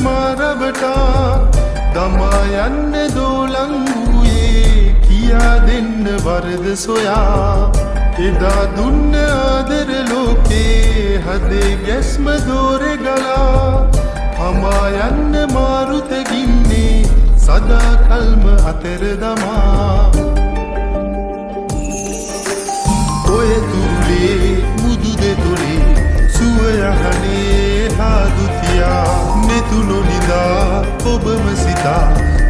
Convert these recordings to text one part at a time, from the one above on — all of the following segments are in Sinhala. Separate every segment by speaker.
Speaker 1: මාරබටා දමා යන්න දෝලංගුවේ කියා දෙන්න වරද සොයා එදා දුන්න ආදර ලෝකේ හදේ ගැස්ම දෝරෙ ගලා හමා යන්න මාරුතගින්නේ සදා කල්ම අතර දමා ඔය තුරුලේ මුදු දෙතොලේ සුවයහනේ හාදුතියා මෙතුනො නිදා ඔබම සිතා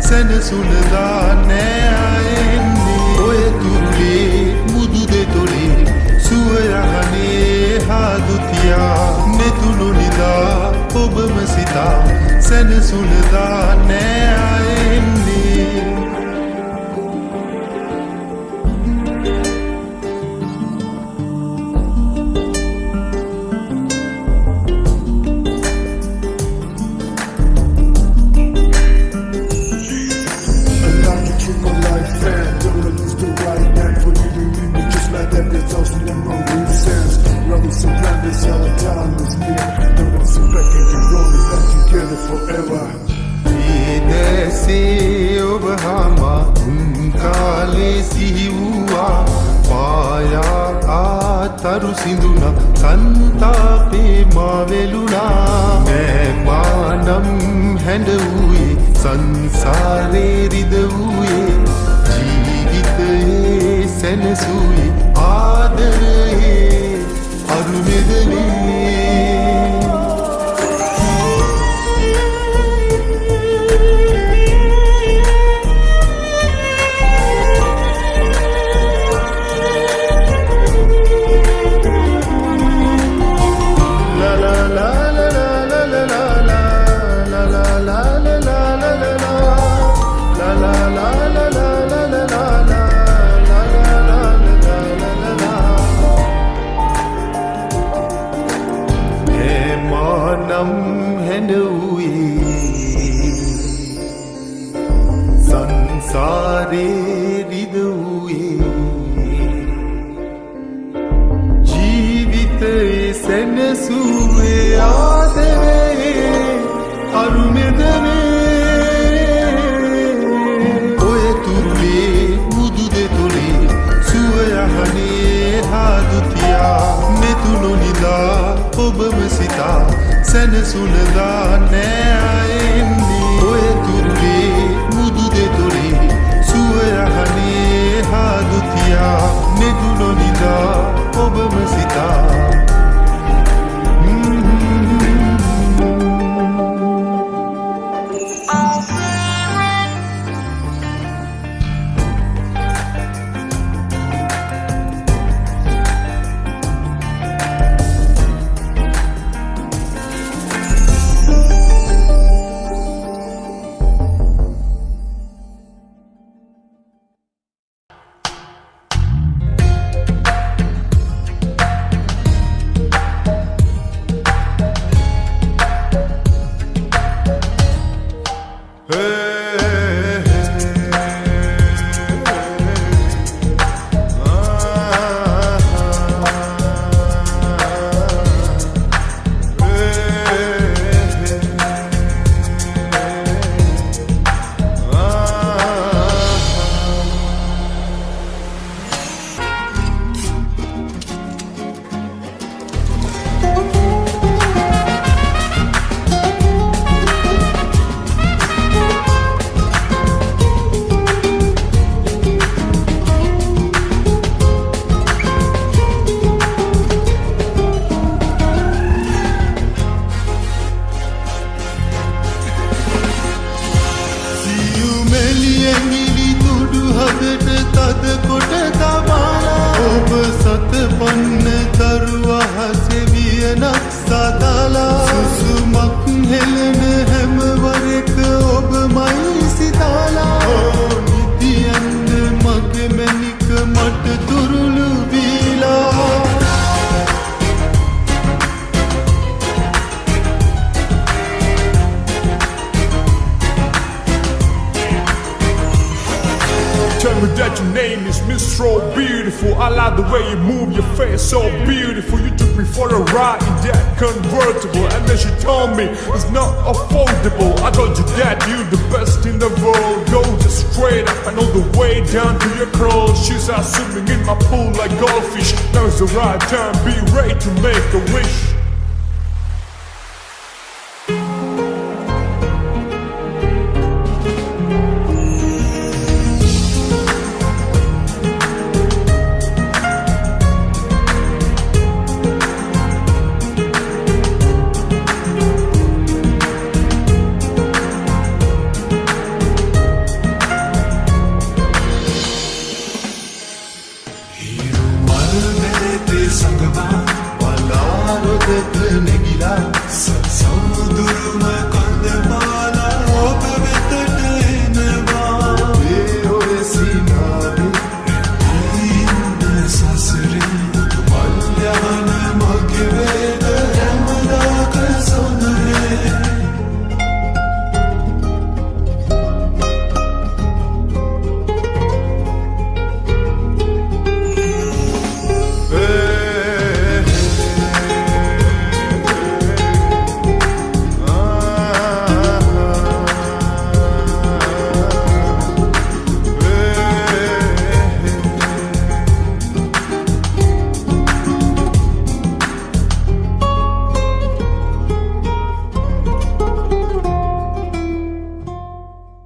Speaker 1: සැනසුනදා නෑයෙන්නේ ඔය තුරුලේ මුදු දෙතොලේ සුවයහනේ හාදුතියා මෙතුනො නිදා ඔබම සිතා සැනසුනදා නෑයෙන්නේ තරු සිඳුනා කන්තාපේ මාවෙලුනා මෑමානම් හැඬ වූයේ සංසාරේ රිද වූයේ ජීවිතයේ සැනසුවේ ආදරයේ අරුමෙදනේ සංසාරේ රිද වූයේ ජීවිතයේ සැනසුවේ ආදරේ අරුමෙදනේ ඔය තුරුලේ මුදු දෙතොලේ සුවයහනේ හාදුතියා මෙතුනො නිදා ඔබම සිතා සැනසුනදා නෑයෙන්නේ ඔය තුරුලේ මුදු දෙතොලේ සුවයහනේ හාදුතියා මෙතුනො නිදා ඔබම සිතා
Speaker 2: me that your name is Miss So Beautiful. I like the way you move your face, so beautiful. You took me for a ride in that convertible, and then she told me it's not affordable. I told you that you're the best in the world. Go just straight up and all the way down to your curls. She's out swimming in my pool like goldfish. Now is the right time, be ready to make a wish.